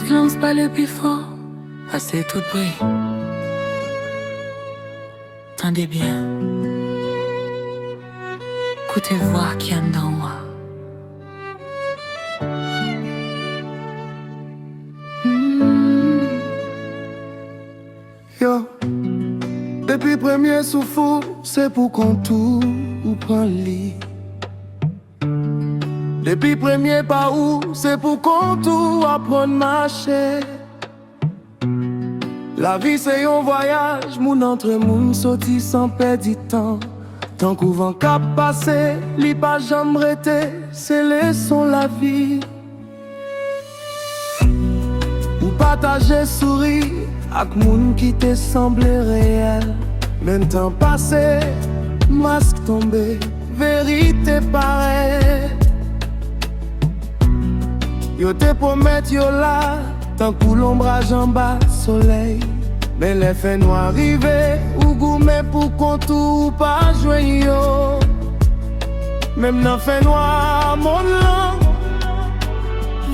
silence pas le plus fort, assez tout bruit. Tendez bien, écoutez voir qui en dans moi. Yo, depuis premier souffle, c'est pour qu'on tout ou prend lit. Depuis premier pas où, c'est pour qu'on tout apprenne marcher. La vie c'est un voyage, moun entre moun sorti sans perdre temps. Tant qu'on vent cap passé, li pas jamais rete, c'est leçon la vie. Ou partager sourire ak moun qui te semblait réel. Men temps passé, masque tombé, vérité pareille. Yo te promet yo là, tant que l'ombrage en bas soleil. Mais les faits noirs arrivés, ou goumé pour qu'on tout pas jouer yo. Même dans fait noir, mon lang,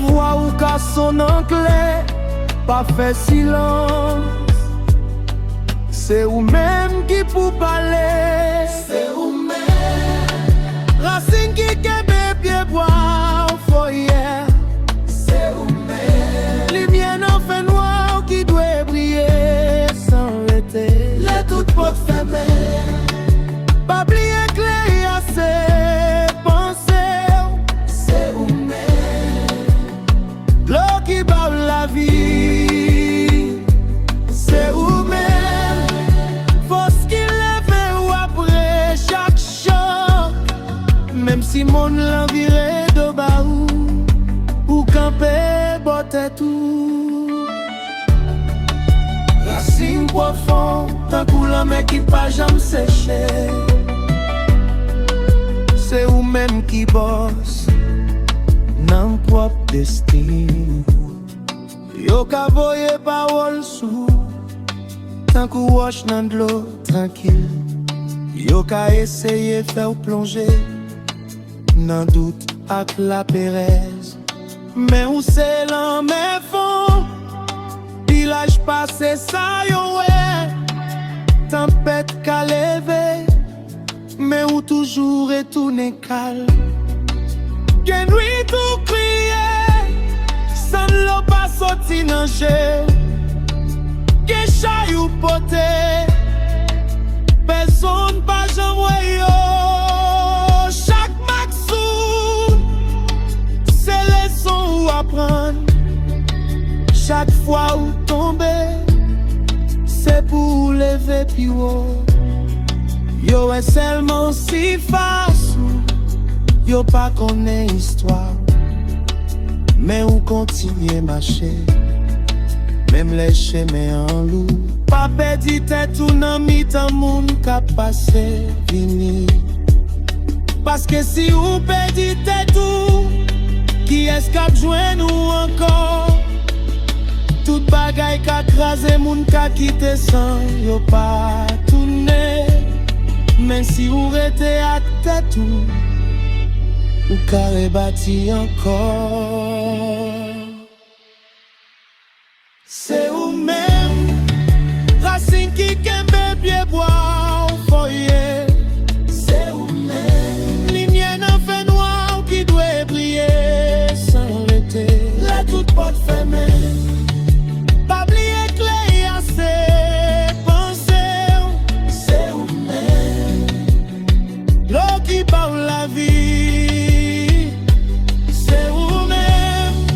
voix ou ka son en clé, pas fait silence. C'est ou même qui pour parler, c'est ou même racine qui kebe pied bois au foyer. Lumière n'en fait noir qui doit briller sans arrêter. Les toutes portes fermées, pas oublier clé à ses pensées. C'est où même l'eau qui bat la vie. C'est où même force qui lève ou après chaque choc. Même si mon l'enviré de baou ou camper botte tout. Racine profond, tant que la mer qui pas jamais séché. C'est ou même qui bosse nan propre destin. Yo ka voye parole sous, tant que wash nan de l'eau tranquille. Yo ka essayer faire plonger nan doute ak la pérèse. Mais où c'est l'en mes fonds, village passé ça yo ouais. Tempête qu'a levé, mais où toujours retourné calme. Gen nuit tout crié, sans l'eau pas sorti nan jeu. Gen chayou poté, personne pas jamais yo. Apprendre. Chaque fois où tomber, c'est pour lever plus haut. Yo est seulement si facile, yo pas connaît histoire. Mais on continue marcher, même les chemins en loup. Pas perdu tête ou nan mi-temps moun ka passé fini. Parce que si on perdu tête ou qui escape joint nous encore. Tout bagay ka krasé moun ka kite sans yo pas tourner. Men si ou rete ak tête ou ka rebati encore. C'est ou même racine qui kembe pied bois au foyer. C'est ou même lumière n'en fait noir qui doit briller. Les toutes portes fermées, pas oublier clé à ses pensées. C'est où même l'eau qui bat la vie. C'est où même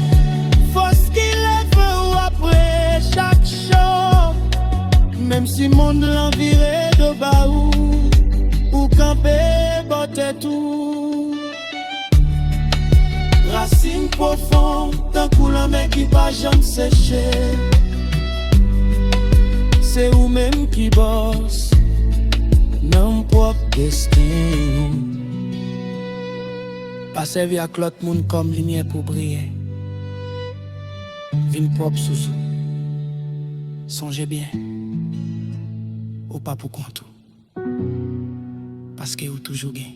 force qui lève ou après chaque choc. Même si monde l'enviré de baou ou camper botte tout. Racine profonde, tant que la mer qui pas jamais séché. C'est ou même qui bosse nan propre destin. Pas servi à l'autre monde comme lumière pour briller. Vin propre sous. Songez bien, ou pas pour compte. Parce que vous toujours gain.